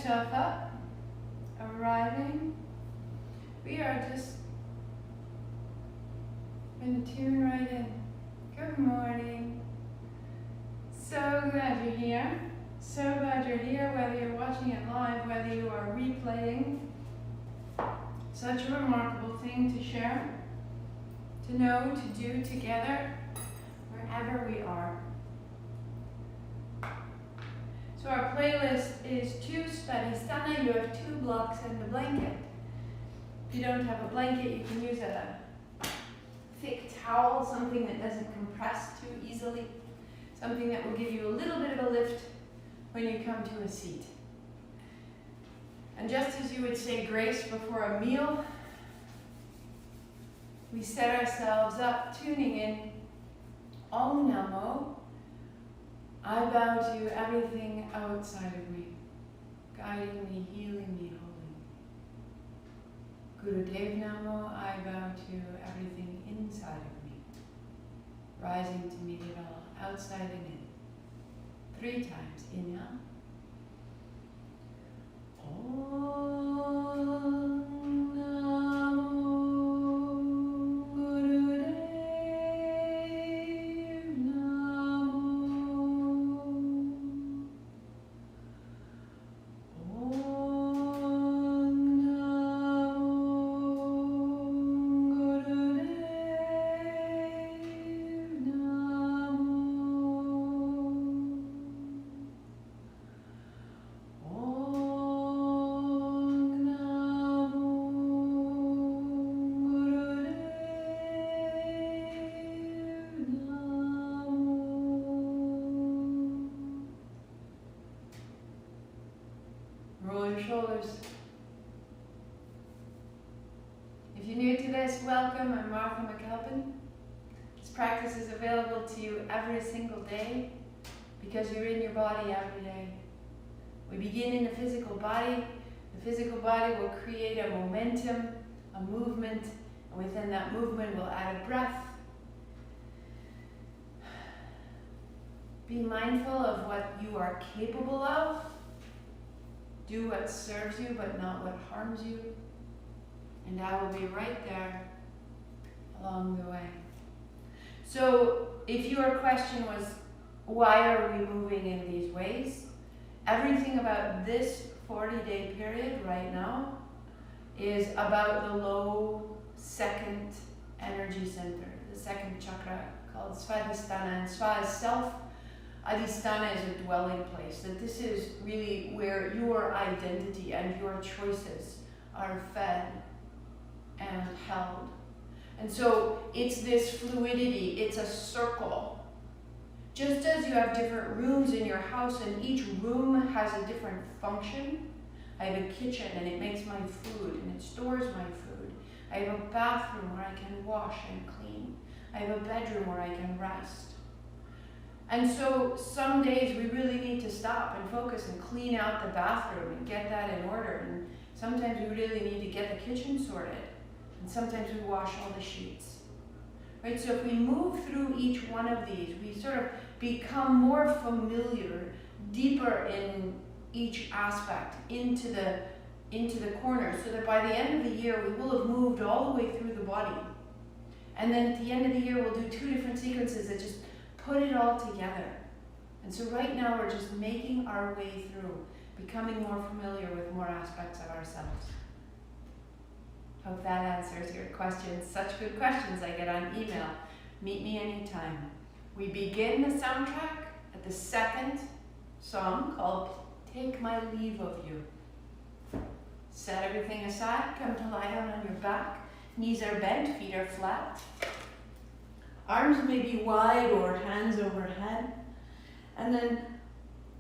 yourself up, arriving. We are just going to tune right in. Good morning. So glad you're here. So glad you're here, whether you're watching it live, whether you are replaying. Such a remarkable thing to share, to know, to do together, wherever we are. So our playlist is 2 svadhistana. You have 2 blocks and the blanket. If you don't have a blanket, you can use a thick towel, something that doesn't compress too easily, something that will give you a little bit of a lift when you come to a seat. And just as you would say grace before a meal, we set ourselves up, tuning in. Om Namo. I bow to everything outside of me, guiding me, healing me, holding me. Gurudev Namo. I bow to everything inside of me, rising to meet it all, outside and in. 3 times. Inhale. Om Namo Gurudev Namo. Om Namo Gurudev Namo. Roll your shoulders. If you're new to this, welcome. I'm Martha McAlpin. This practice is available to you every single day because you're in your body every day. We begin in the physical body. The physical body will create a momentum, a movement, and within that movement we'll add a breath. Be mindful of what you are capable of. Do what serves you, but not what harms you. And I will be right there along the way. So if your question was, why are we moving in these ways? Everything about this 40-day period right now is about the low 2nd energy center, the 2nd chakra, called svadhistana. And sva is self. Adhisthana is a dwelling place, that this is really where your identity and your choices are fed and held. And so it's this fluidity, it's a circle. Just as you have different rooms in your house and each room has a different function. I have a kitchen and it makes my food and it stores my food. I have a bathroom where I can wash and clean. I have a bedroom where I can rest. And so some days we really need to stop and focus and clean out the bathroom and get that in order. And sometimes we really need to get the kitchen sorted. And sometimes we wash all the sheets. Right? So if we move through each one of these, we sort of become more familiar, deeper in each aspect, into the corner, so that by the end of the year we will have moved all the way through the body. And then at the end of the year we'll do 2 different sequences that just put it all together. And so right now we're just making our way through, becoming more familiar with more aspects of ourselves. Hope that answers your questions. Such good questions I get on email. Meet me anytime. We begin the soundtrack at the 2nd song called Take My Leave of You. Set everything aside, come to lie down on your back. Knees are bent, feet are flat. Arms may be wide or hands overhead. And then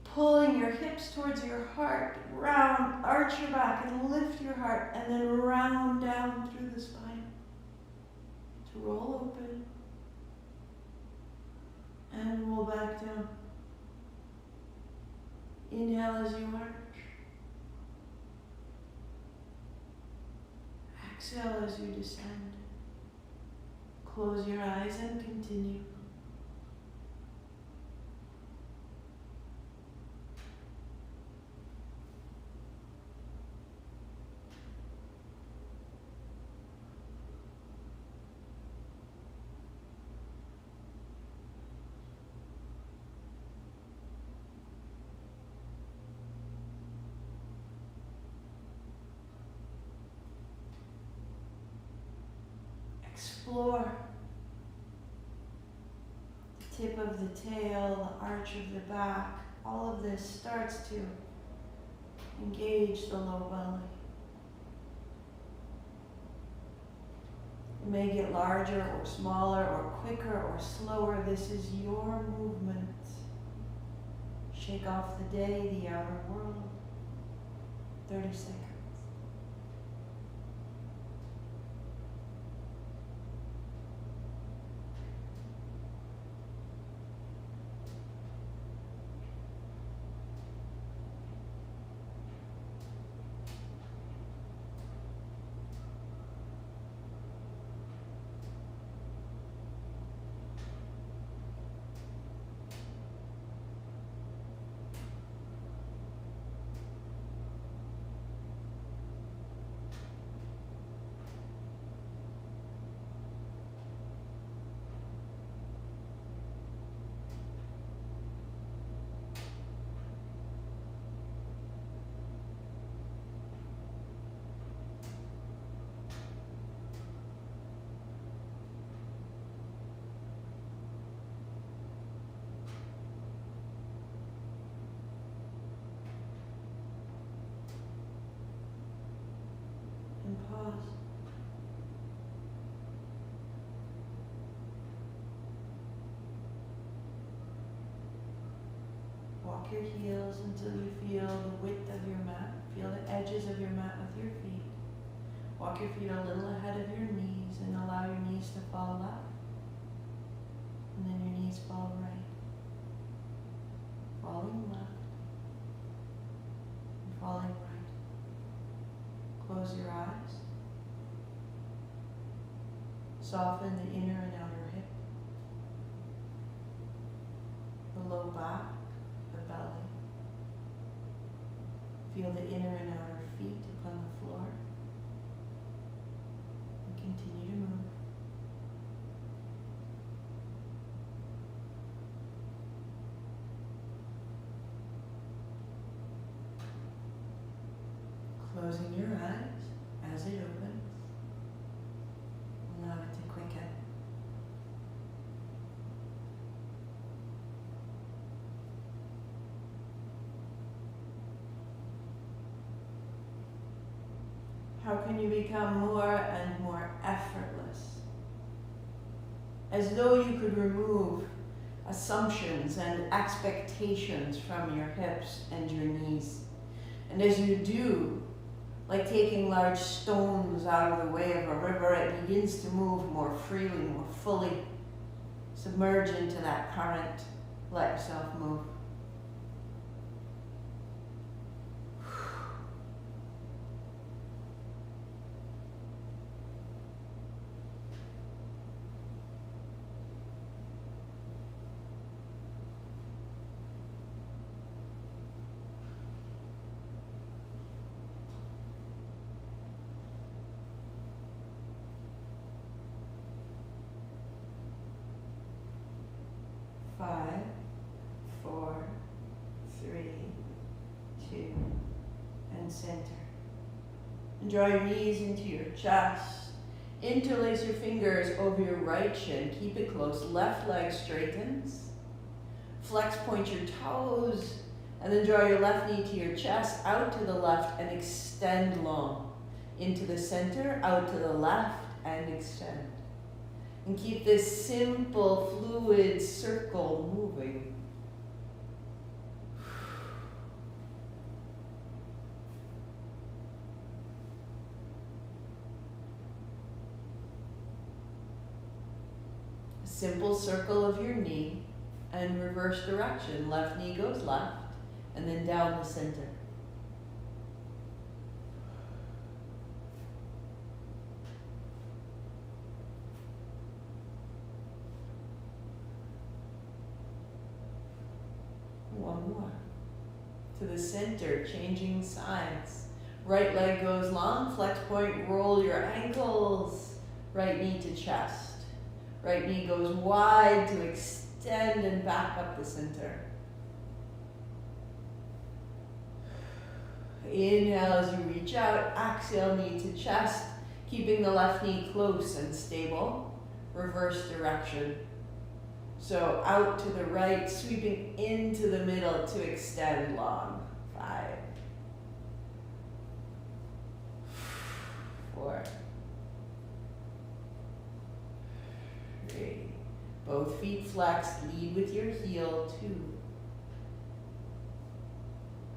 pulling your hips towards your heart, round, arch your back and lift your heart, and then round down through the spine to roll open and roll back down. Inhale as you arch. Exhale as you descend. Close your eyes and continue. Explore the tip of the tail, the arch of the back. All of this starts to engage the low belly. It may get larger or smaller or quicker or slower. This is your movement. Shake off the day, the outer world. 30 seconds. And pause. Walk your heels until you feel the width of your mat. Feel the edges of your mat with your feet. Walk your feet a little ahead of your knees and allow your knees to fall left. And then your knees fall right. Falling left. And falling right. Close your eyes. Soften the inner and outer hip. The low back, the belly. Feel the inner and outer feet upon the floor. And continue to move. Closing your eyes as it opens. Allow it to quicken. How can you become more and more effortless? As though you could remove assumptions and expectations from your hips and your knees. And as you do, like taking large stones out of the way of a river, it begins to move more freely, more fully. Submerge into that current. Let yourself move. Five, 4, 3, 2, and center. And draw your knees into your chest. Interlace your fingers over your right shin. Keep it close. Left leg straightens. Flex, point your toes. And then draw your left knee to your chest, out to the left, and extend long. Into the center, out to the left, and extend. And keep this simple, fluid circle moving. A simple circle of your knee and reverse direction. Left knee goes left and then down the center. One more. To the center, changing sides. Right leg goes long, flex point, roll your ankles. Right knee to chest. Right knee goes wide to extend and back up the center. Inhale as you reach out, exhale knee to chest. Keeping the left knee close and stable. Reverse direction. So out to the right, sweeping into the middle to extend long. 5, 4, 3. Both feet flexed, lead with your heel. 2,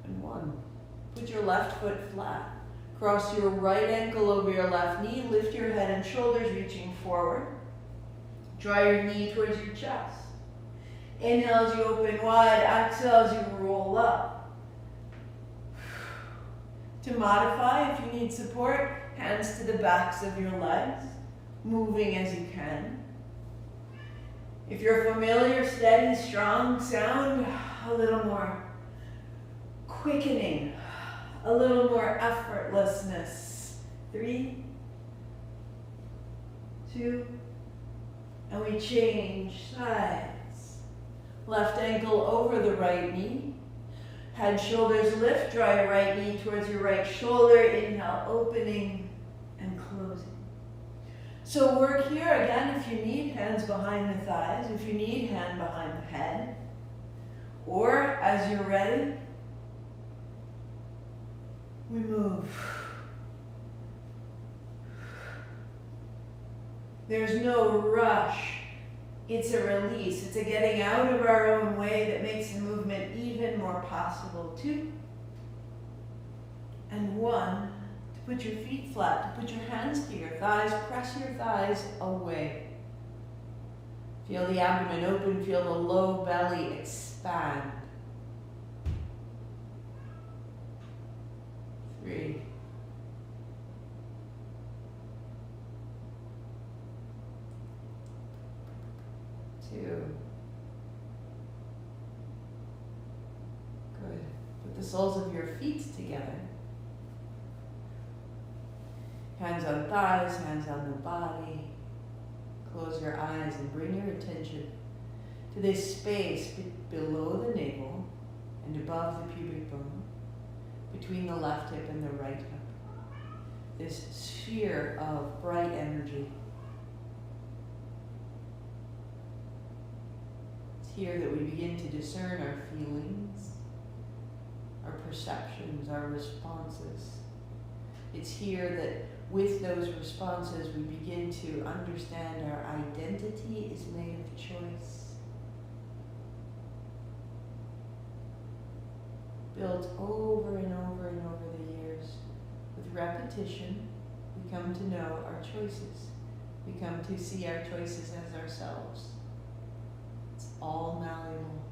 and 1. Put your left foot flat. Cross your right ankle over your left knee. Lift your head and shoulders, reaching forward. Draw your knee towards your chest. Inhale as you open wide. Exhale as you roll up. To modify, if you need support, hands to the backs of your legs, moving as you can. If you're familiar, steady, strong sound, a little more quickening, a little more effortlessness. 3, 2, and we change sides. Left ankle over the right knee. Head, shoulders lift. Draw your right knee towards your right shoulder. Inhale, opening and closing. So work here again if you need, hands behind the thighs. If you need, hand behind the head. Or as you're ready, we move. There's no rush. It's a release. It's a getting out of our own way that makes the movement even more possible. 2, and 1. To put your feet flat, to put your hands to your thighs, press your thighs away. Feel the abdomen open, feel the low belly expand. 3, 2. Good. Put the soles of your feet together. Hands on thighs, hands on the body. Close your eyes and bring your attention to this space below the navel and above the pubic bone, between the left hip and the right hip. This sphere of bright energy. It's here that we begin to discern our feelings, our perceptions, our responses. It's here that with those responses we begin to understand our identity is made of choice. Built over and over and over the years. With repetition, we come to know our choices. We come to see our choices as ourselves. It's all malleable.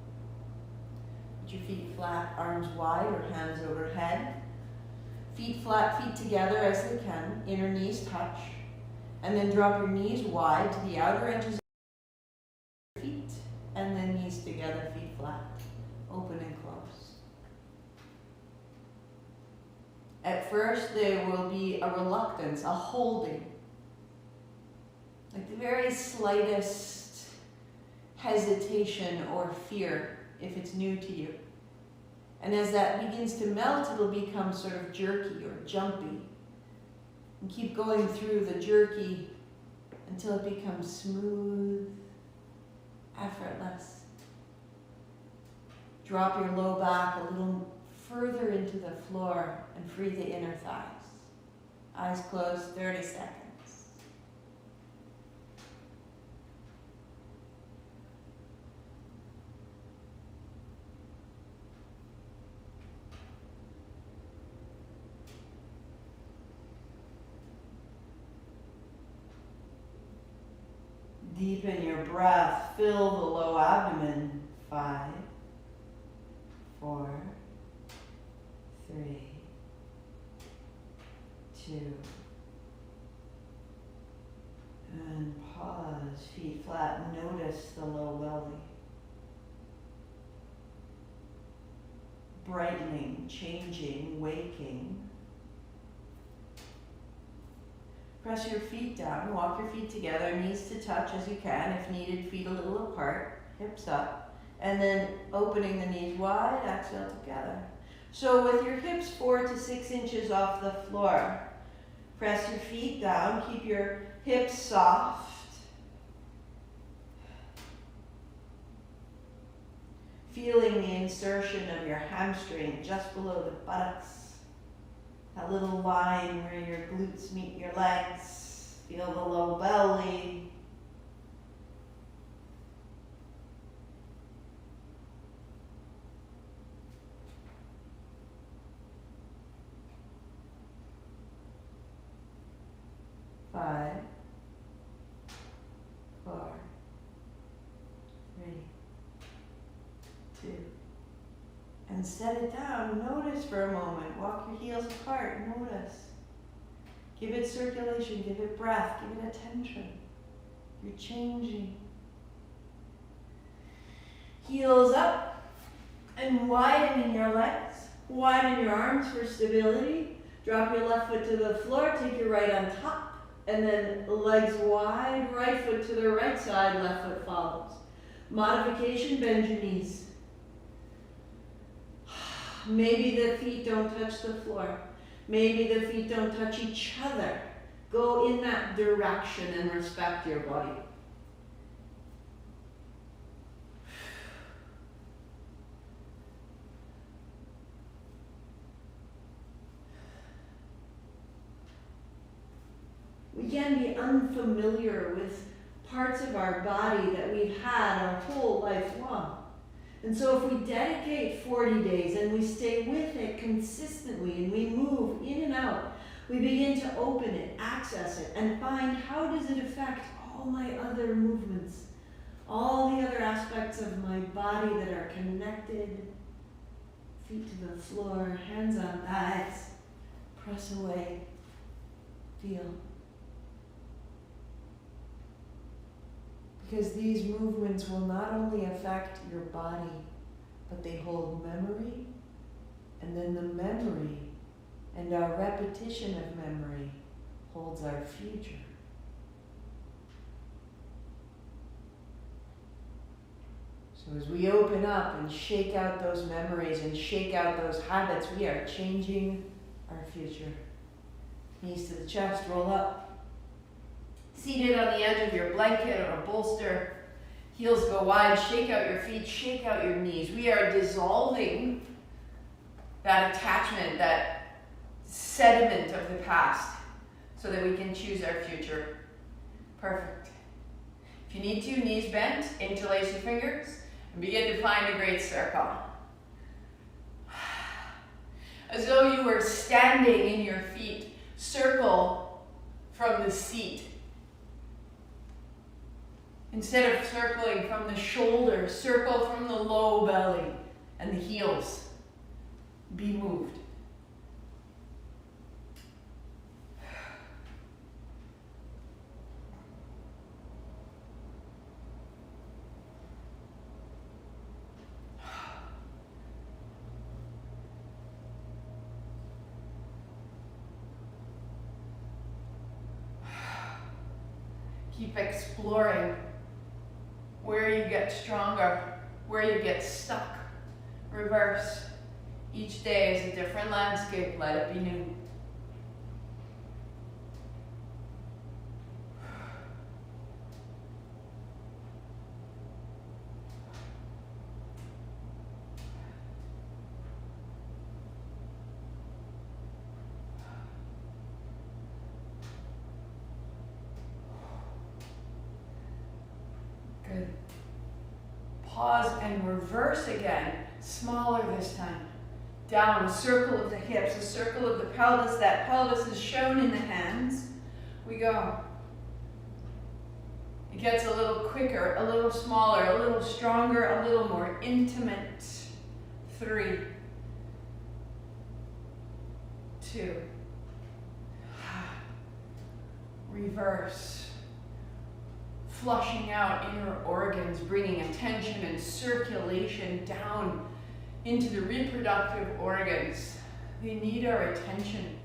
Put your feet flat, arms wide or hands overhead. Feet flat, feet together as they can. Inner knees touch. And then drop your knees wide to the outer edges of your feet. And then knees together, feet flat. Open and close. At first, there will be a reluctance, a holding. Like the very slightest hesitation or fear if it's new to you. And as that begins to melt, it'll become sort of jerky or jumpy. And keep going through the jerky until it becomes smooth, effortless. Drop your low back a little further into the floor and free the inner thighs. Eyes closed, 30 seconds. Deepen your breath, fill the low abdomen. 5, 4, 3, 2, and pause, feet flat, notice the low belly. Brightening, changing, waking. Press your feet down, walk your feet together, knees to touch as you can. If needed, feet a little apart, hips up. And then opening the knees wide, exhale together. So with your hips 4 to 6 inches off the floor, Press your feet down. Keep your hips soft. Feeling the insertion of your hamstring just below the buttocks. That little line where your glutes meet your legs. Feel the low belly. Five, 4, 3, 2. And set it down. Notice for a moment. Walk your heels apart. Notice. Give it circulation. Give it breath. Give it attention. You're changing. Heels up and widening your legs. Widen your arms for stability. Drop your left foot to the floor. Take your right on top. And then legs wide. Right foot to the right side. Left foot follows. Modification, bend your knees. Maybe the feet don't touch the floor. Maybe the feet don't touch each other. Go in that direction and respect your body. We can be unfamiliar with parts of our body that we've had our whole life long. And so if we dedicate 40 days and we stay with it consistently and we move in and out, we begin to open it, access it, and find how does it affect all my other movements, all the other aspects of my body that are connected. Feet to the floor, hands on thighs, press away, feel. Because these movements will not only affect your body, but they hold memory, and then the memory and our repetition of memory holds our future. So as we open up and shake out those memories and shake out those habits, we are changing our future. Knees to the chest, roll up. Seated on the edge of your blanket or a bolster, heels go wide, shake out your feet, shake out your knees. We are dissolving that attachment, that sediment of the past, so that we can choose our future. Perfect. If you need to, knees bent, interlace your fingers, and begin to find a great circle. As though you were standing in your feet, circle from the seat. Instead of circling from the shoulders, circle from the low belly and the heels. Be moved. Keep exploring where you get stronger, where you get stuck. Reverse. Each day is a different landscape. Let it be new. Good. Pause and reverse again. Smaller this time. Down, a circle of the hips, a circle of the pelvis. That pelvis is shown in the hands. We go. It gets a little quicker, a little smaller, a little stronger, a little more intimate. 3, 2. Reverse. Flushing out inner organs, bringing attention and circulation down into the reproductive organs. They need our attention.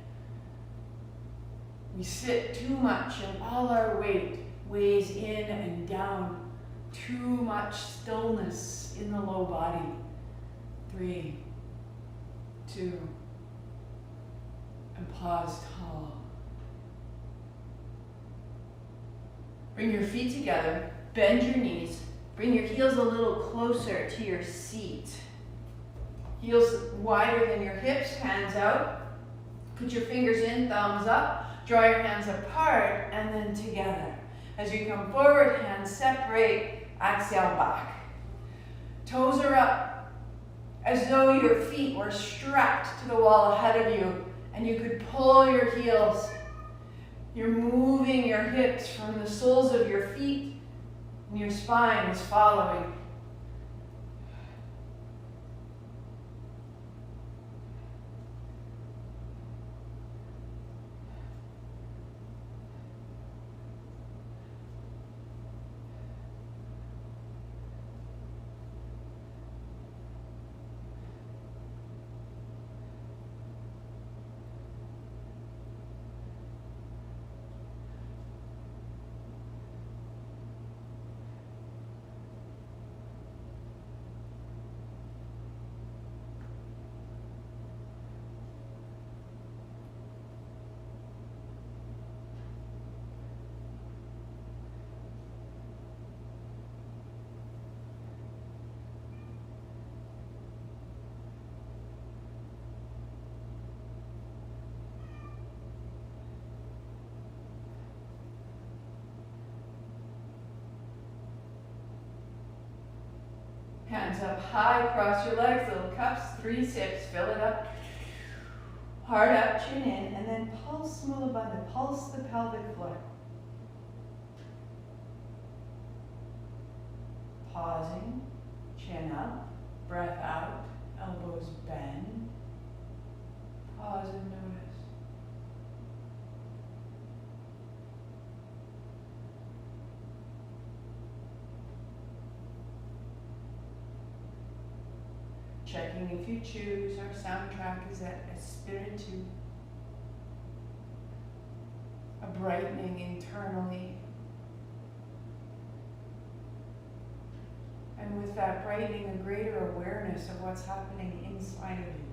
We sit too much and all our weight weighs in and down. Too much stillness in the low body. 3, 2, and pause tall. Bring your feet together, bend your knees, bring your heels a little closer to your seat. Heels wider than your hips, hands out. Put your fingers in, thumbs up. Draw your hands apart and then together. As you come forward, hands separate, exhale back. Toes are up, as though your feet were strapped to the wall ahead of you and you could pull your heels. You're moving your hips from the soles of your feet and your spine is following. Hands up high, cross your legs, little cups, 3 sips, fill it up. Heart up, chin in, and then pulse Mula Bandha, pulse the pelvic floor. Pausing, chin up, breath out, elbows bend. Pause and notice. Checking if you choose, our soundtrack is at Espiritu. A brightening internally. And with that brightening, a greater awareness of what's happening inside of you.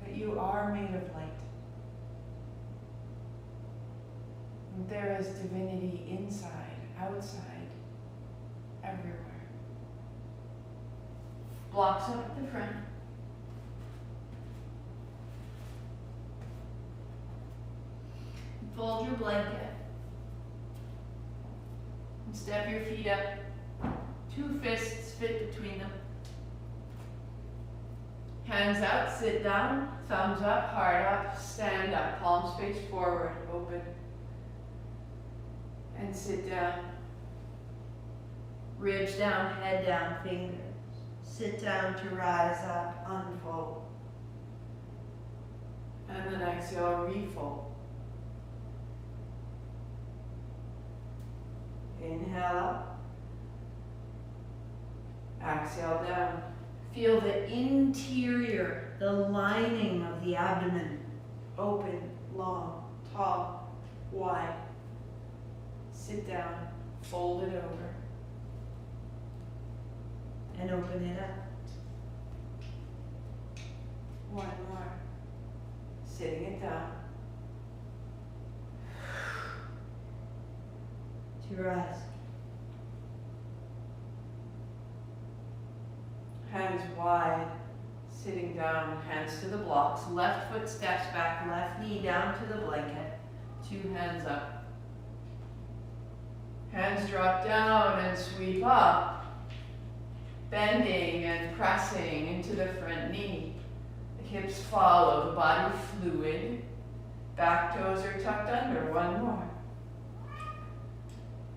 That you are made of light. And there is divinity inside, outside, everywhere. Blocks up at the front. Fold your blanket. And step your feet up. 2 fists fit between them. Hands out, sit down, thumbs up, heart up, stand up, palms face forward, open. And sit down. Ribs down, head down, fingers. Sit down to rise up, unfold. And then exhale, refold. Inhale up. Exhale down. Feel the interior, the lining of the abdomen. Open, long, tall, wide. Sit down, fold it over. And open it up. One more. Sitting it down. To rise. Hands wide, sitting down, hands to the blocks. Left foot steps back, left knee down to the blanket. 2 hands up. Hands drop down and sweep up. Bending and pressing into the front knee. The hips follow, the body fluid. Back toes are tucked under. One more.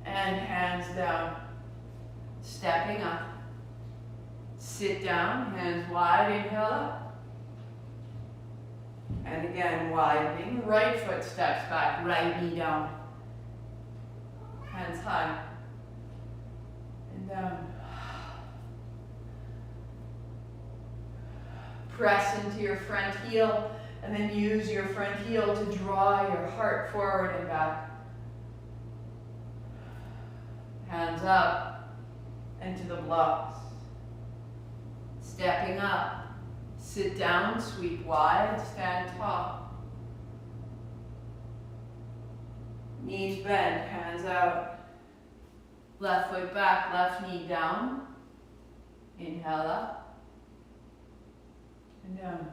And hands down. Stepping up. Sit down, hands wide, inhale up. And again, widening. Right foot steps back, right knee down. Hands high. And down. Press into your front heel, and then use your front heel to draw your heart forward and back. Hands up, and to the blocks. Stepping up, sit down, sweep wide, stand tall. Knees bent, hands out. Left foot back, left knee down. Inhale up and down.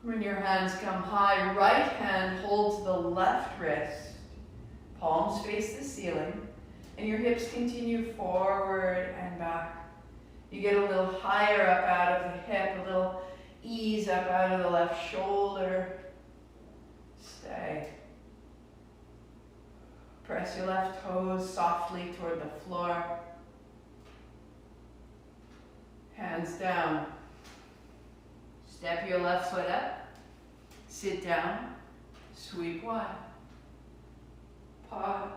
When your hands come high, right hand holds the left wrist. Palms face the ceiling. And your hips continue forward and back. You get a little higher up out of the hip, a little ease up out of the left shoulder. Stay. Press your left toes softly toward the floor. Hands down. Step your left foot up. Sit down. Sweep wide. Pause.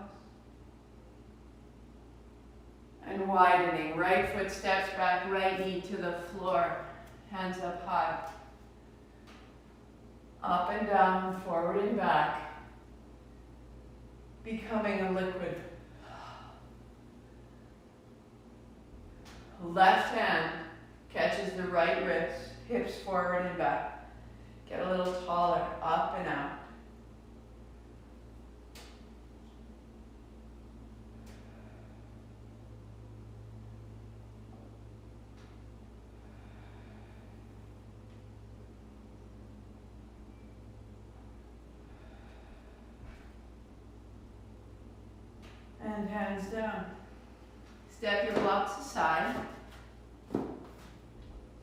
And widening. Right foot steps back, right knee to the floor. Hands up high. Up and down, forward and back. Becoming a liquid. Left hand catches the right wrist, hips forward and back. Get a little taller, up and out. And hands down. Step your blocks aside.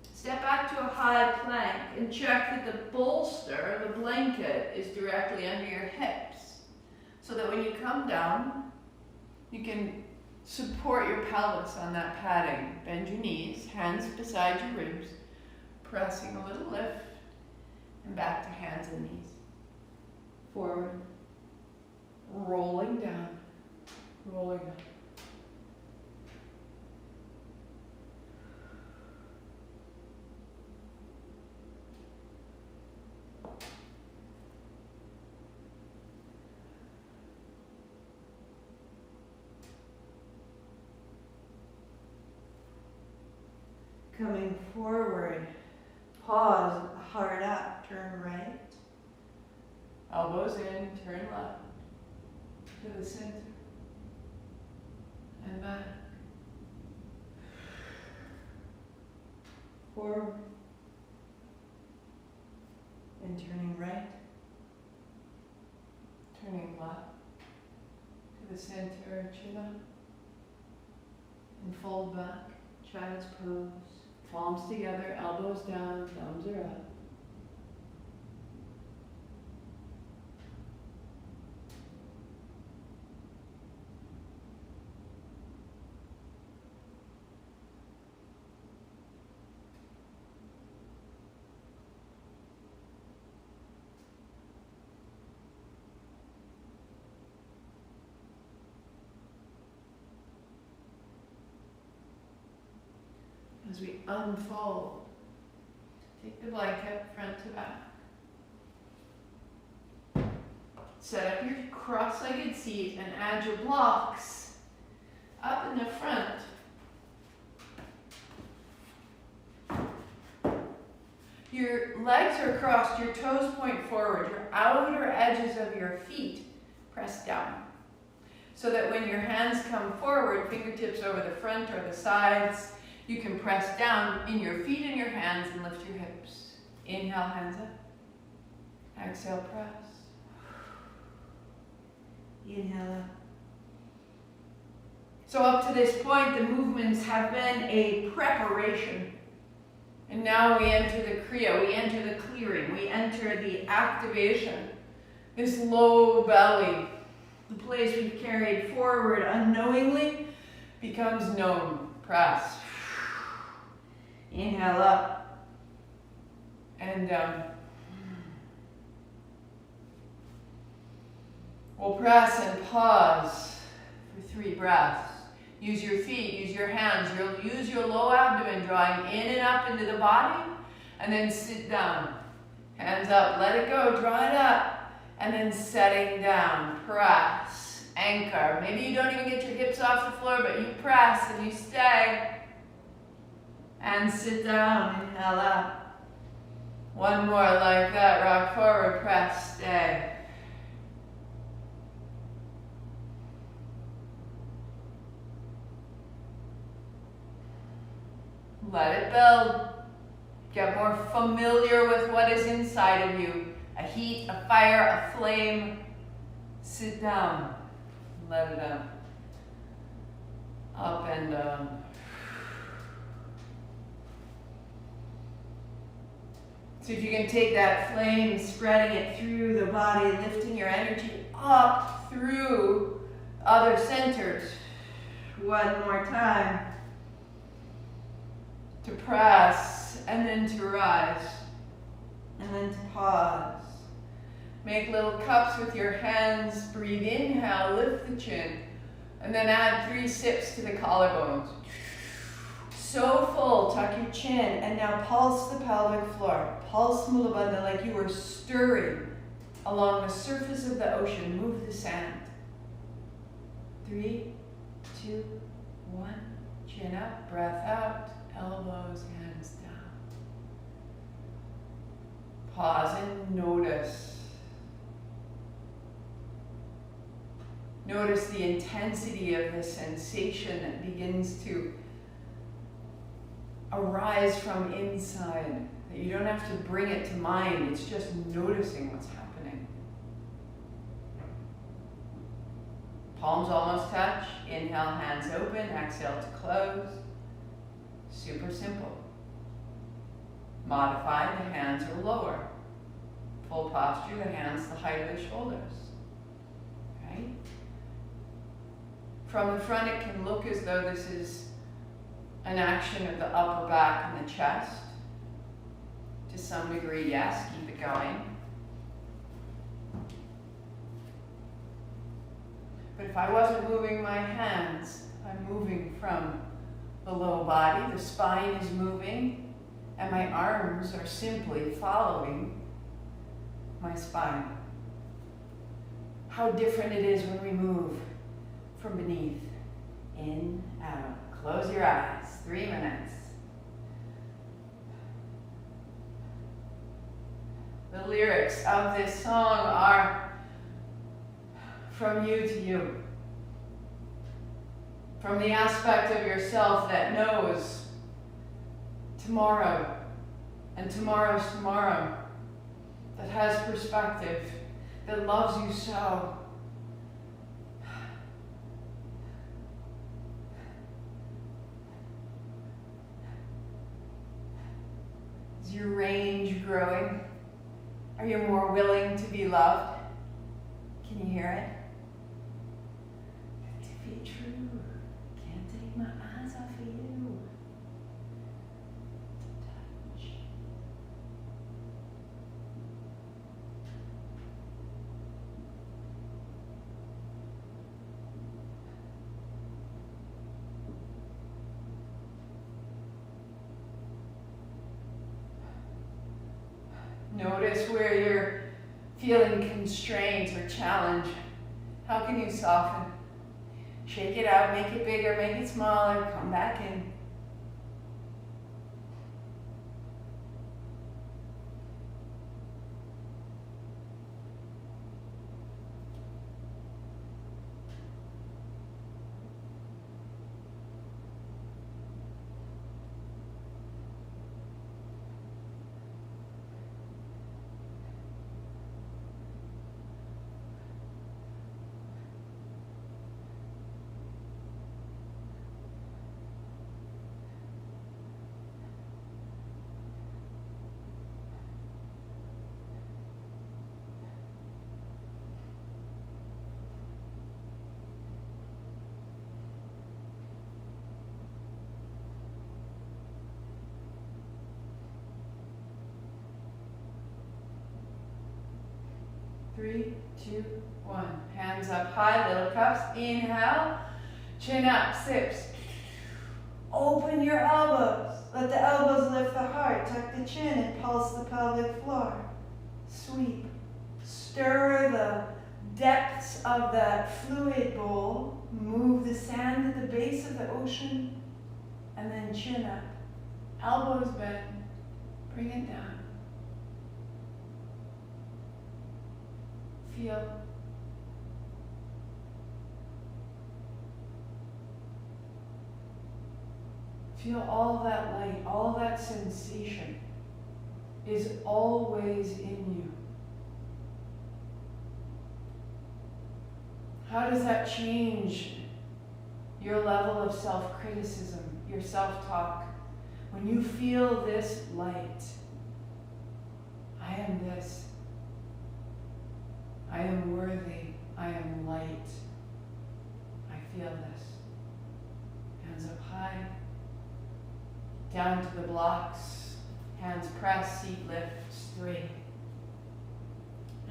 Step back to a high plank and check that the bolster, the blanket, is directly under your hips. So that when you come down, you can support your pelvis on that padding. Bend your knees, hands beside your ribs, pressing a little lift, and back to hands and knees. Forward, rolling down. Rolling up. Coming forward, pause, hard up, turn right. Elbows in, turn left to the center. And back. Forward. And turning right. Turning left. To the center, chin up. And fold back. Child's pose. Palms together, elbows down, thumbs are up. As we unfold, take the blanket front to back. Set up your cross-legged seat and add your blocks up in the front. Your legs are crossed, your toes point forward, your outer edges of your feet press down. So that when your hands come forward, fingertips over the front or the sides, you can press down in your feet and your hands and lift your hips. Inhale, hands up. Exhale, press. Inhale up. So up to this point, the movements have been a preparation. And now we enter the Kriya, we enter the clearing, we enter the activation. This low belly, the place we've carried forward unknowingly, becomes known. Press. Inhale up and down. We'll press and pause for 3 breaths. Use your feet, use your hands. You'll use your low abdomen, drawing in and up into the body, and then sit down. Hands up, let it go, draw it up, and then setting down. Press, anchor. Maybe you don't even get your hips off the floor, but you press and you stay. And sit down, inhale up. One more like that, rock forward, press, stay. Let it build. Get more familiar with what is inside of you. A heat, a fire, a flame. Sit down. Let it out. Up and down. So if you can take that flame, spreading it through the body, lifting your energy up through other centers. One more time. To press, and then to rise, and then to pause. Make little cups with your hands. Breathe, inhale, lift the chin, and then add 3 sips to the collarbones. So full, tuck your chin, and now pulse the pelvic floor. Pulse Mula Bandha like you were stirring along the surface of the ocean. Move the sand. 3, 2, 1. Chin up, breath out. Elbows, hands down. Pause and notice. Notice the intensity of the sensation that begins to arise from inside. That you don't have to bring it to mind, it's just noticing what's happening. Palms almost touch. Inhale, hands open. Exhale to close. Super simple. Modify, the hands are lower. Full posture, the hands the height of the shoulders. Right? From the front, it can look as though this is an action of the upper back and the chest. To some degree, yes, keep it going. But if I wasn't moving my hands, I'm moving from the low body, the spine is moving, and my arms are simply following my spine. How different it is when we move from beneath. In, out. Close your eyes. 3 minutes. The lyrics of this song are from you to you. From the aspect of yourself that knows tomorrow and tomorrow's tomorrow, that has perspective, that loves you so. Is your range growing? Are you more willing to be loved? Can you hear it? To be true. Can't take my eyes off of you. Touch. Notice where you're feeling constraint or challenge. How can you soften? Shake it out, make it bigger, make it smaller, come back in. Three, two, one. Hands up high, little cups. Inhale, chin up, sips. Open your elbows. Let the elbows lift the heart. Tuck the chin and pulse the pelvic floor. Sweep. Stir the depths of that fluid bowl. Move the sand at the base of the ocean. And then chin up. Elbows bend. Bring it down. Feel. Feel all that light, all that sensation is always in you. How does that change your level of self-criticism, your self-talk? When you feel this light, I am this. I am worthy. I am light. I feel this. Hands up high. Down to the blocks. Hands press, seat lifts. 3.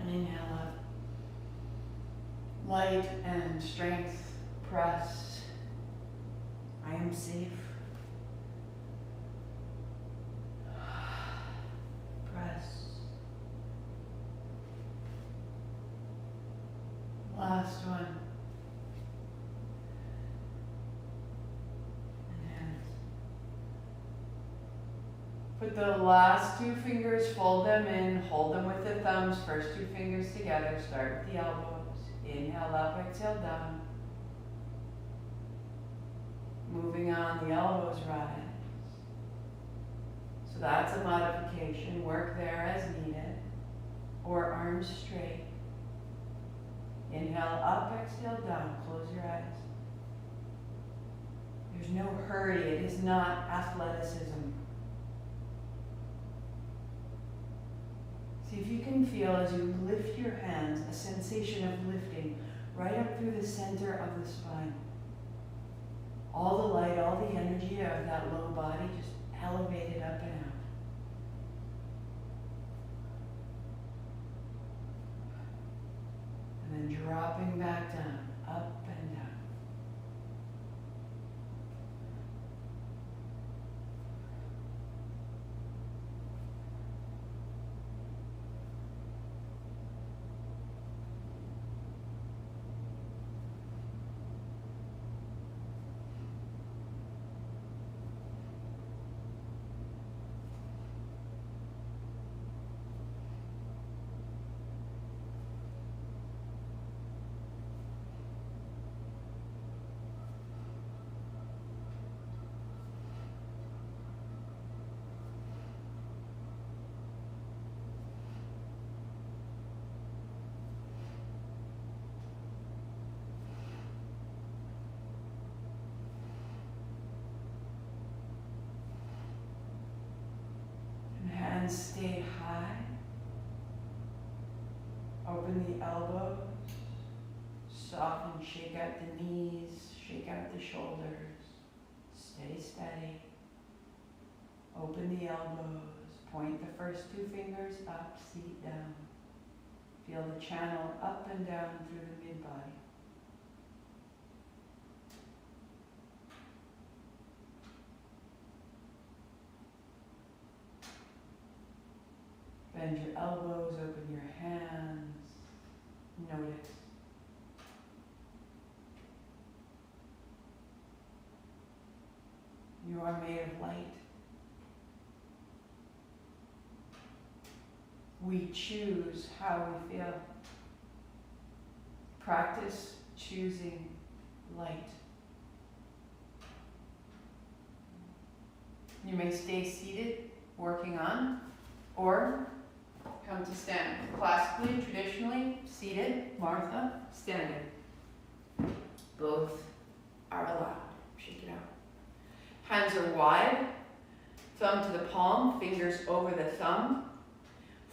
And inhale up. Light and strength. Press. I am safe. Press. Last one. And hands. Put the last 2 fingers, fold them in, hold them with the thumbs, first 2 fingers together, start with the elbows. Inhale up, exhale down. Moving on, the elbows rise. So that's a modification. Work there as needed. Or arms straight. Inhale up, exhale down. Close your eyes. There's no hurry. It is not athleticism. See if you can feel as you lift your hands a sensation of lifting right up through the center of the spine. All the light, all the energy of that low body just elevated up and out. And then dropping back down, up and down. Hands stay high. Open the elbows. Soften, shake out the knees, shake out the shoulders. Stay steady. Open the elbows. Point the first 2 fingers up, seat down. Feel the channel up and down through the mid-body. Bend your elbows, open your hands. Notice. You are made of light. We choose how we feel. Practice choosing light. You may stay seated, working on, or come to stand. Classically, traditionally, seated, Martha, standing. Both are allowed. Shake it out. Hands are wide, thumb to the palm, fingers over the thumb.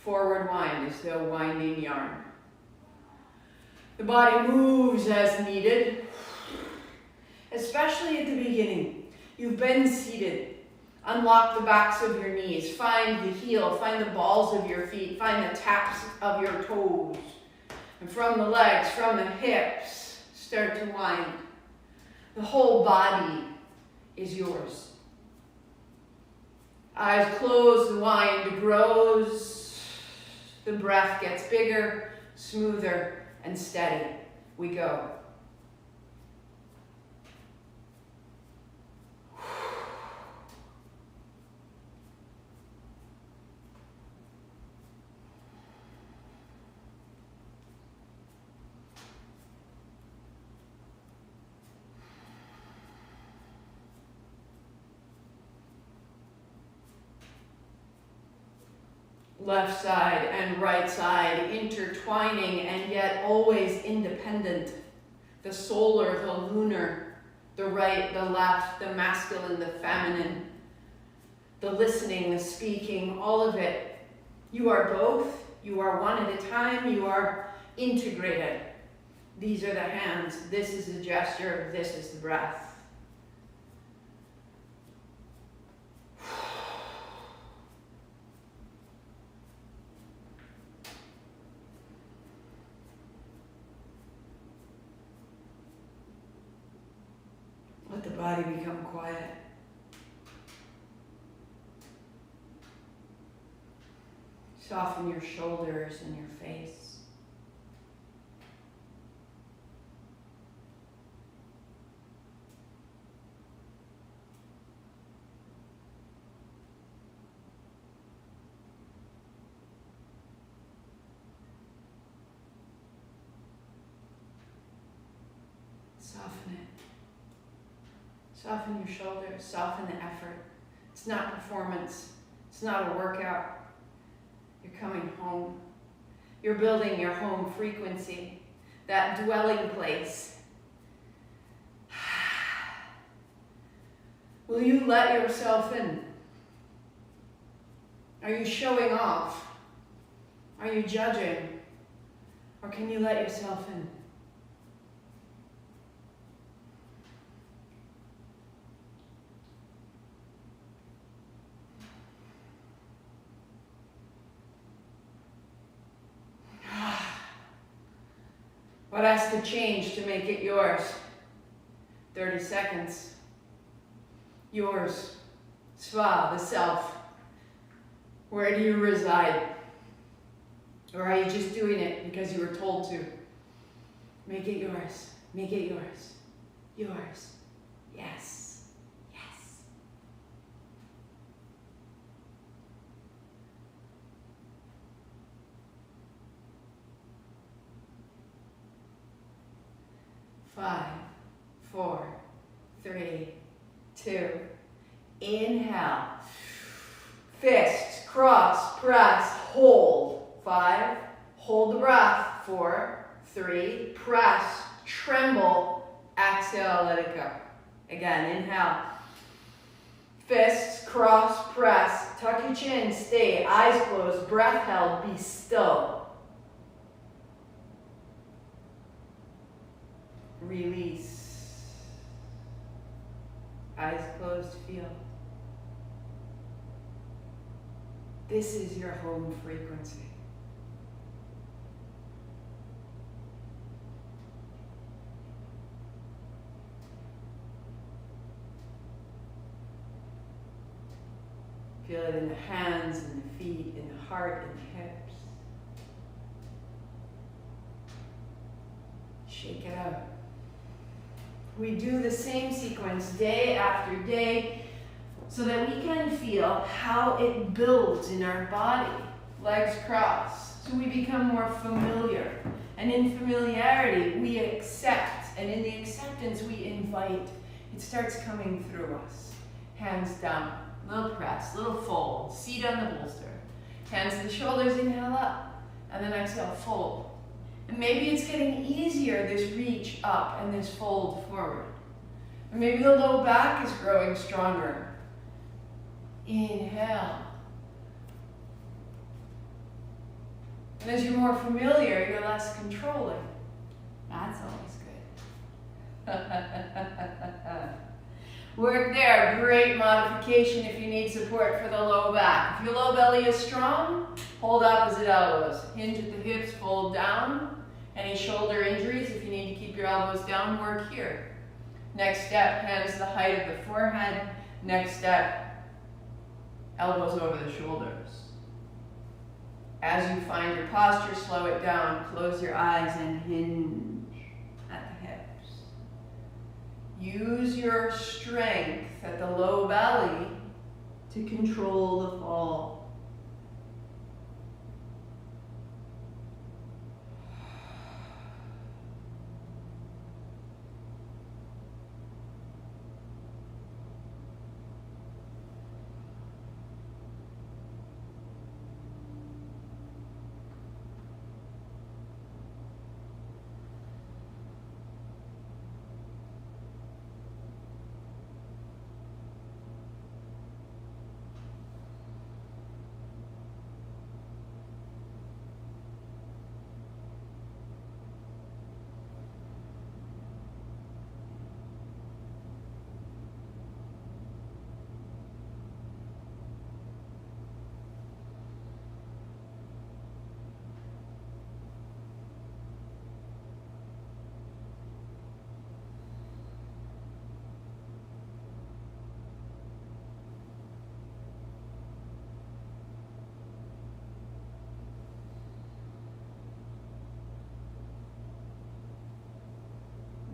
Forward wind as though winding yarn. The body moves as needed, especially at the beginning. You've been seated. Unlock the backs of your knees. Find the heel, find the balls of your feet, find the taps of your toes. And from the legs, from the hips, start to wind. The whole body is yours. Eyes closed, the wind grows. The breath gets bigger, smoother, and steady. We go. left side and right side intertwining and yet always independent. The solar, the lunar, the right, the left, the masculine, the feminine, the listening, the speaking, all of it. You are both. You are one at a time. You are integrated. These are the hands. This is the gesture. This is the breath. Let the body become quiet. Soften your shoulders and your face. Soften it. Soften your shoulders, soften the effort. It's not performance. It's not a workout. You're coming home. You're building your home frequency, that dwelling place. Will you let yourself in? Are you showing off? Are you judging? Or can you let yourself in? What has to change to make it yours? 30 seconds. Yours. Sva, the self. Where do you reside? Or are you just doing it because you were told to? Make it yours. Make it yours. Yours. Yes. Yes. Five, 4, 3, 2. Inhale. Fists, cross, press, hold. 5. Hold the breath. 4, 3. Press, tremble. Exhale, let it go. Again, inhale. Fists, cross, press. Tuck your chin, stay. Eyes closed, breath held, be still. Release. Eyes closed, feel. This is your home frequency. Feel it in the hands and the feet, in the heart and the hips. Shake it out. We do the same sequence day after day so that we can feel how it builds in our body. Legs crossed, so we become more familiar. And in familiarity, we accept. And in the acceptance, we invite. It starts coming through us. Hands down, little press, little fold. Seat on the bolster. Hands to the shoulders, inhale up. And then exhale, fold. And maybe it's getting easier, this reach up and this fold forward. Or maybe the low back is growing stronger. Inhale. And as you're more familiar, you're less controlling. That's always good. Work there. Great modification if you need support for the low back. If your low belly is strong, hold opposite elbows. Hinge at the hips, fold down. Any shoulder injuries, if you need to keep your elbows down, work here. Next step, hands to the height of the forehead. Next step, elbows over the shoulders. As you find your posture, slow it down. Close your eyes and hinge at the hips. Use your strength at the low belly to control the fall.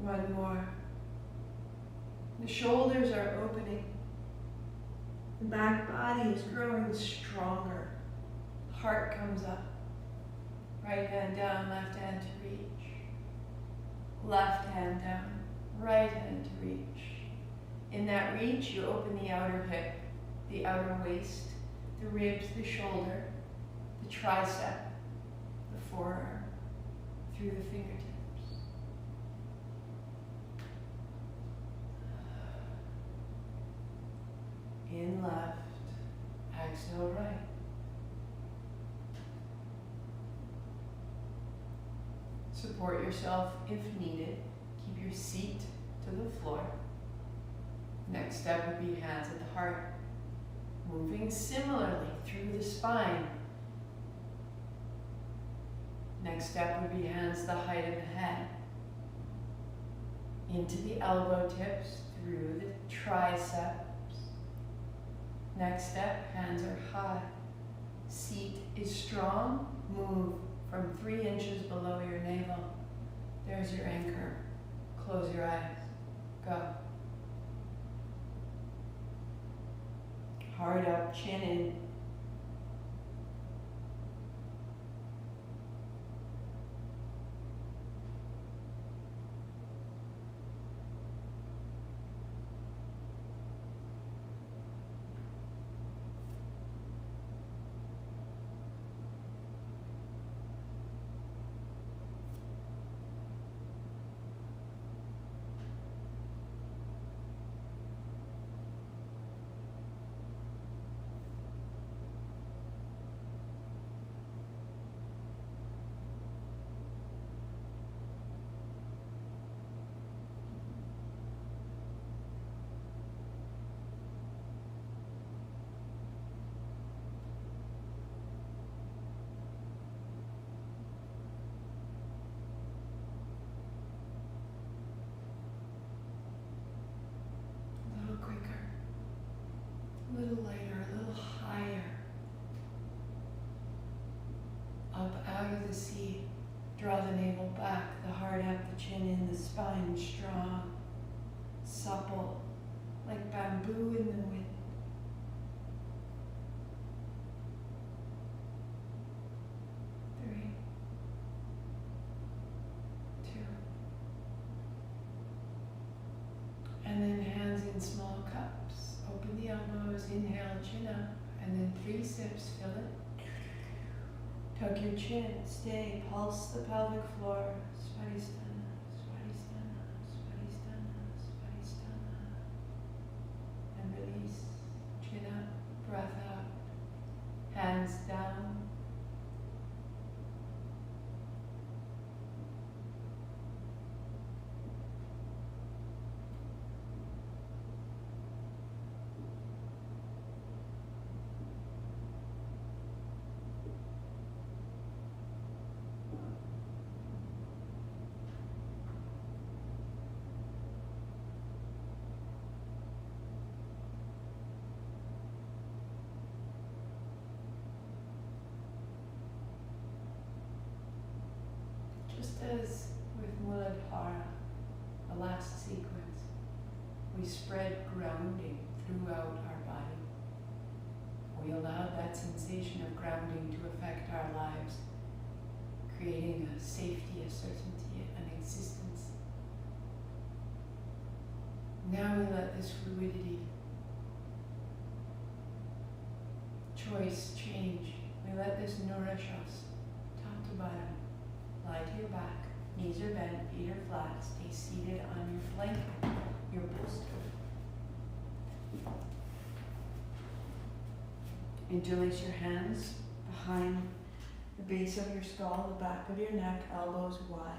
One more. The shoulders are opening. The back body is growing stronger. Heart comes up. Right hand down, left hand to reach. Left hand down, right hand to reach. In that reach, you open the outer hip, the outer waist, the ribs, the shoulder, the tricep, the forearm, through the fingertips. In left, exhale right. Support yourself if needed. Keep your seat to the floor. Next step would be hands at the heart. Moving similarly through the spine. Next step would be hands the height of the head. Into the elbow tips, through the triceps. Next step, hands are high. Seat is strong. Move from 3 inches below your navel. There's your anchor. Close your eyes. Go. Heart up, chin in. A little lighter, a little higher. Up out of the seat. Draw the navel back, the heart up, the chin in, the spine strong, supple, like bamboo in the wind. Three, two, and then hands in small cups. Open the elbows, inhale, chin up, and then 3 sips, fill it. Tuck your chin, stay, pulse the pelvic floor. Svadhistana, svadhistana, svadhistana, svadhistana. And release, chin up, breath out, hands down. Just as with Muladhara, the last sequence, we spread grounding throughout our body. We allowed that sensation of grounding to affect our lives, creating a safety, a certainty, an existence. Now we let this fluidity, choice, change, we let this nourish us, top to bottom. Lie to your back, knees are bent, feet are flat, stay seated on your blanket, your bolster. Interlace your hands behind the base of your skull, the back of your neck, elbows wide.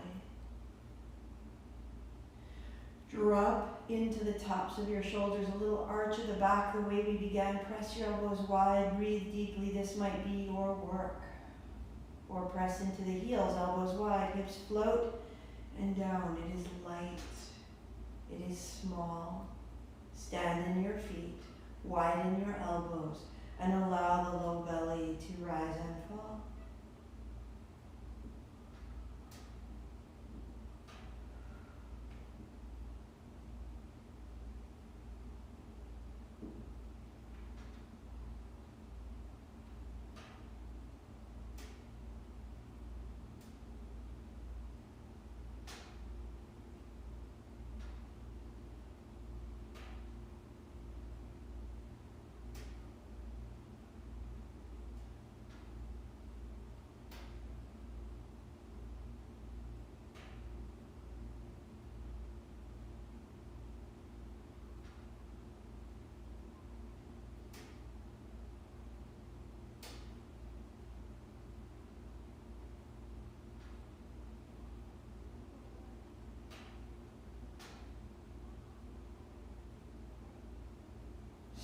Drop into the tops of your shoulders, a little arch at the back the way we began. Press your elbows wide, breathe deeply. This might be your work. Or press into the heels, elbows wide, hips float and down. It is light. It is small. Stand in your feet, widen your elbows, and allow the low belly to rise and fall.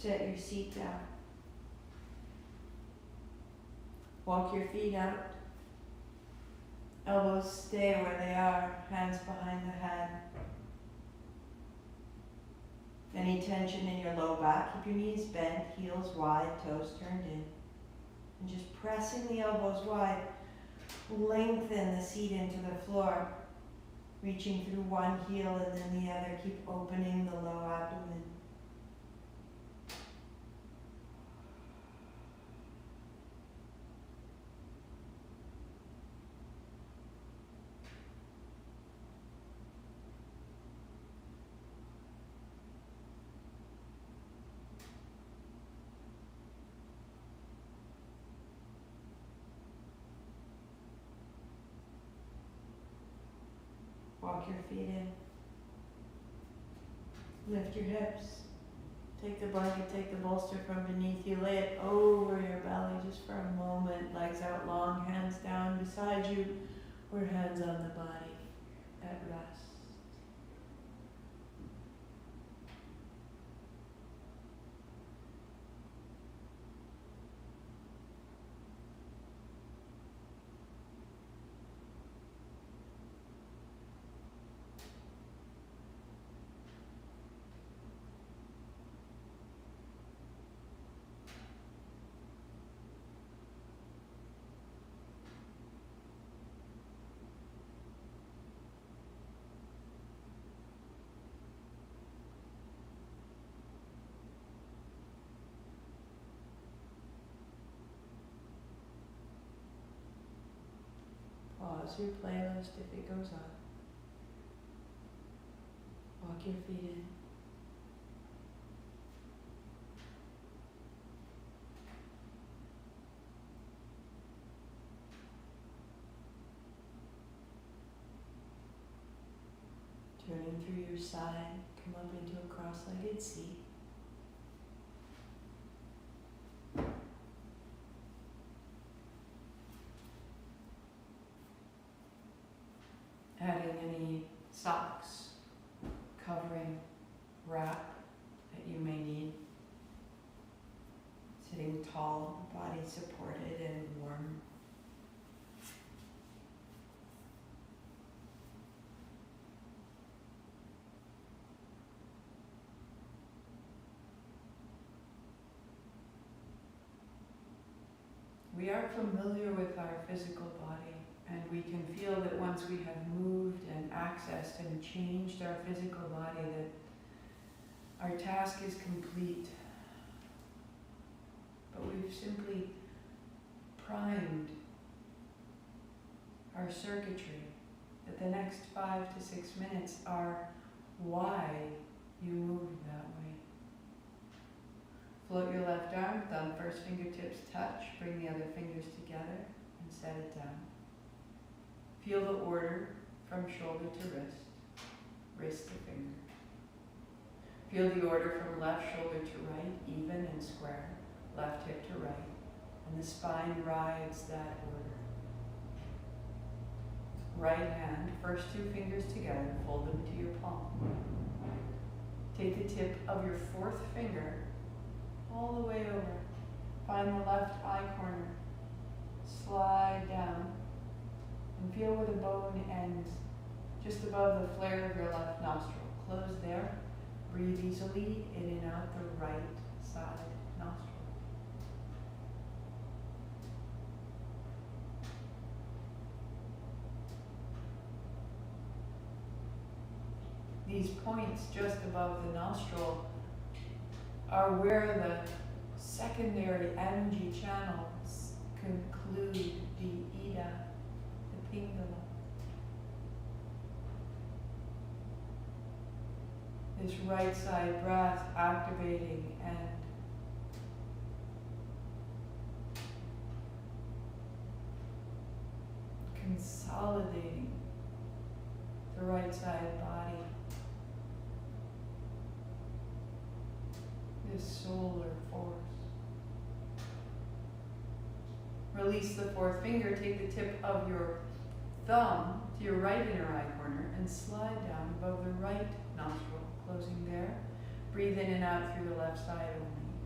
Set your seat down. Walk your feet out. Elbows stay where they are, hands behind the head. Any tension in your low back, keep your knees bent, heels wide, toes turned in. And just pressing the elbows wide, lengthen the seat into the floor. Reaching through one heel and then the other, keep opening the low abdomen. Walk your feet in. Lift your hips. Take the blanket, take the bolster from beneath you. Lay it over your belly just for a moment. Legs out long, hands down beside you, or hands on the body at rest. Pause your playlist if it goes on. Walk your feet in. Turning through your side, come up into a cross-legged seat. Adding any socks, covering, wrap that you may need. Sitting tall, body supported and warm. We are familiar with our physical body, and we can feel that once we have moved and accessed and changed our physical body, that our task is complete. But we've simply primed our circuitry that the next 5 to 6 minutes are why you move that way. Float your left arm, thumb first, fingertips touch, bring the other fingers together and set it down. Feel the order from shoulder to wrist, wrist to finger. Feel the order from left shoulder to right, even and square, left hip to right, and the spine rides that order. Right hand, first 2 fingers together, fold them to your palm. Take the tip of your 4th finger all the way over. Find the left eye corner. Slide down and feel where the bone ends, just above the flare of your left nostril. Close there. Breathe easily in and out the right side nostril. These points just above the nostril are where the secondary energy channels conclude the Ida, the Pingala. This right side breath activating and consolidating the right side body. This solar force. Release the 4th finger, take the tip of your thumb to your right inner eye corner and slide down above the right nostril, closing there. Breathe in and out through the left side only.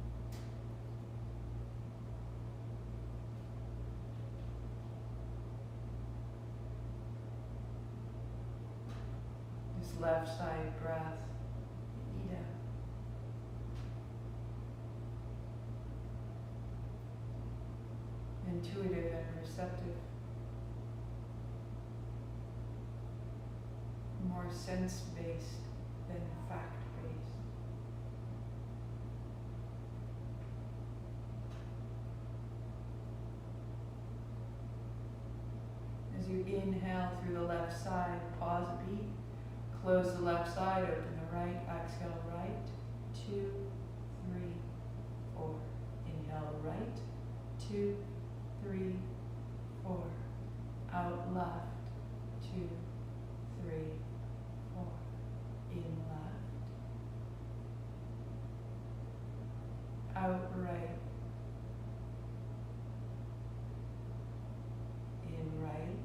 left side breath. Ida. Intuitive and receptive. More sense-based than fact-based. As you inhale through the left side, pause a beat, close the left side, open the right, exhale right, 2, 3, 4. Inhale right, 2, 3, 4. Out left, 2, 3, 4. In left. Out right. In right.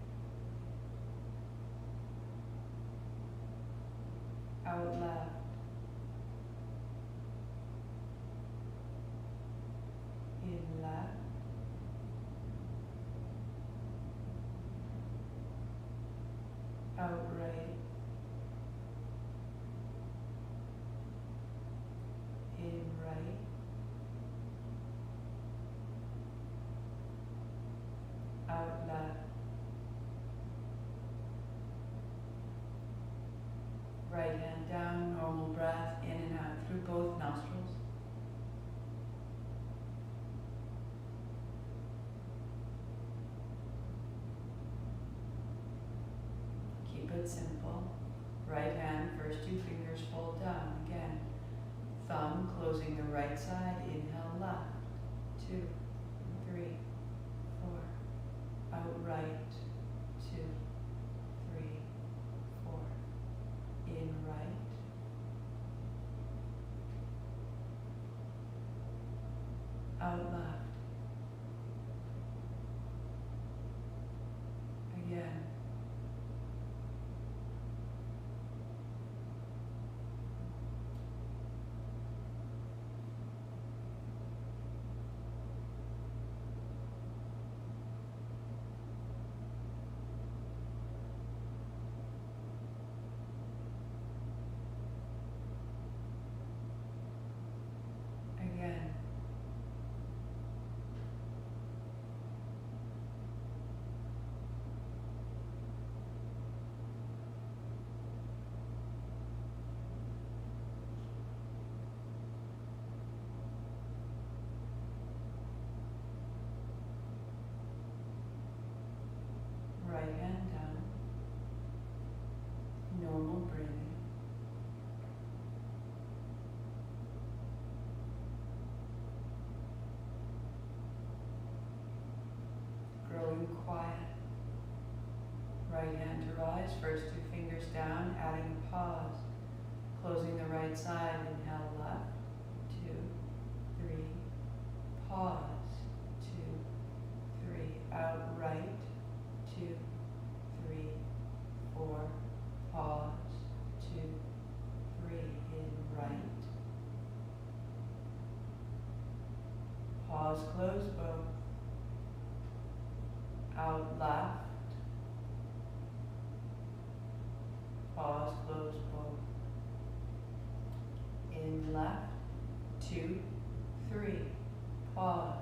Out left. In left. Out right. In right. Out left. Right hand down, normal breath in and out through both nostrils. Keep it simple. Right hand, first 2 fingers fold down again. Thumb closing the right side, inhale left, 2, 3, 4. Out right, 2, 3, 4. In right. Out left. Again. Again. Right hand down. Normal breathing. Growing quiet. Right hand to rise, first 2 fingers down, adding a pause. Closing the right side, inhale left, 2, 3, pause, 2, 3, out right, 2, 3, 4, pause, 2, 3, in right. Pause, close both. Out left. Pause, close both. In left, 2, 3, pause.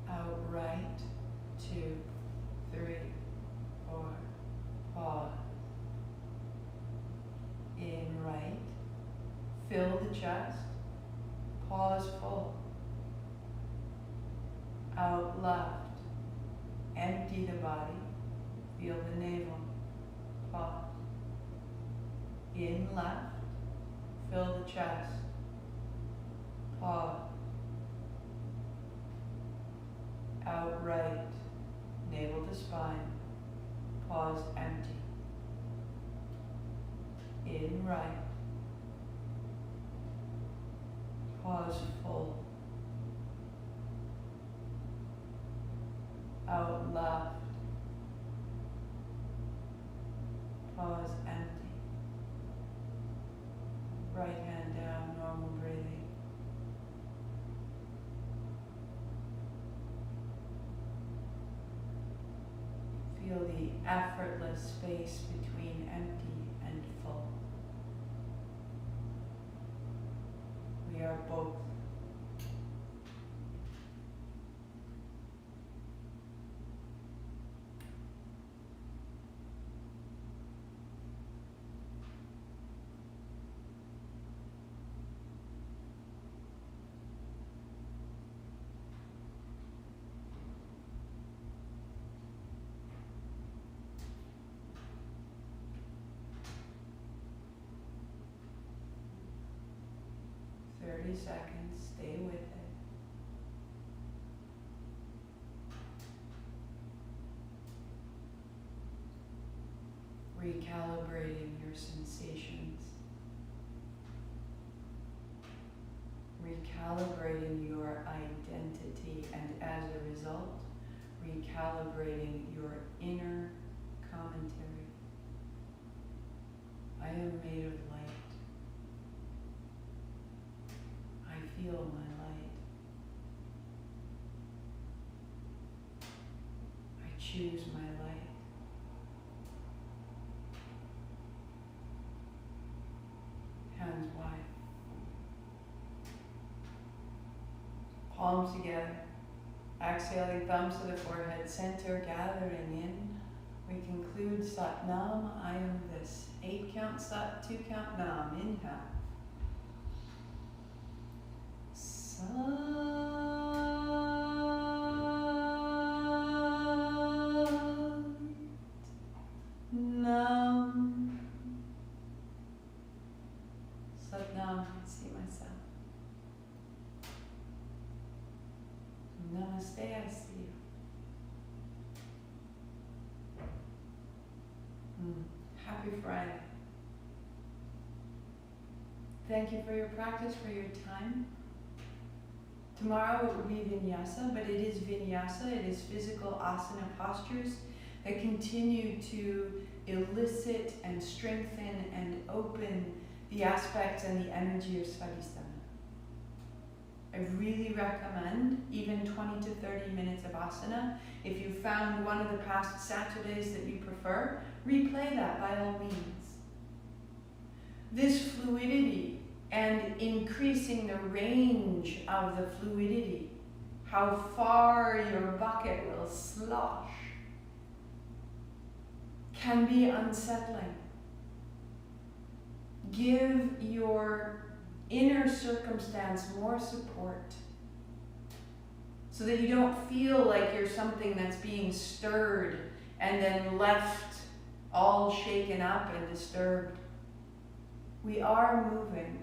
Out right, 2, 3, 4, pause. In right, fill the chest, pause full. Out left, empty the body, feel the navel, pause. In left, fill the chest, pause. Out right, navel to spine, pause empty. In right, pause full. Out left, pause empty. Right hand down, normal breathing. Feel the effortless space between both. Seconds, stay with it. Recalibrating your sensations. Recalibrating your identity, and as a result, recalibrating your inner commentary. I am made of light. I feel my light. I choose my light. Hands wide. Palms together. Exhaling, thumbs to the forehead, center, gathering in. We conclude Sat Nam, I am this. 8 count Sat, 2 count Nam. Inhale. Nam. Sat Nam, I see myself. Namaste, I see you. Happy Friday. Thank you for your practice, for your time. Tomorrow it will be vinyasa, but it is vinyasa, it is physical asana postures that continue to elicit and strengthen and open the aspects and the energy of svadhistana. I really recommend even 20 to 30 minutes of asana. If you found one of the past Saturdays that you prefer, replay that by all means. This fluidity and increasing the range of the fluidity, how far your bucket will slosh, can be unsettling. Give your inner circumstance more support so that you don't feel like you're something that's being stirred and then left all shaken up and disturbed. We are moving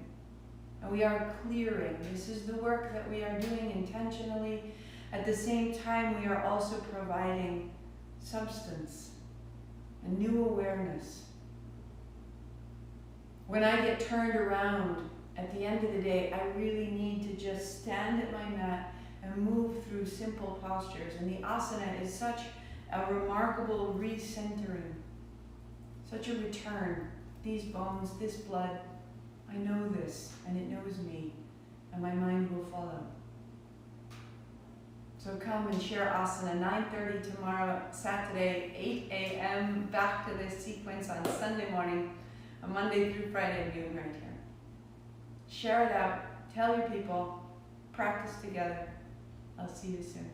and we are clearing. This is the work that we are doing intentionally. At the same time, we are also providing substance and new awareness. When I get turned around at the end of the day, I really need to just stand at my mat and move through simple postures. And the asana is such a remarkable recentering, such a return. These bones, this blood, I know this, and it knows me, and my mind will follow. So come and share asana, 9:30 tomorrow, Saturday, 8 a.m., back to this sequence on Sunday morning, on Monday through Friday, noon right here. Share it out, tell your people, practice together. I'll see you soon.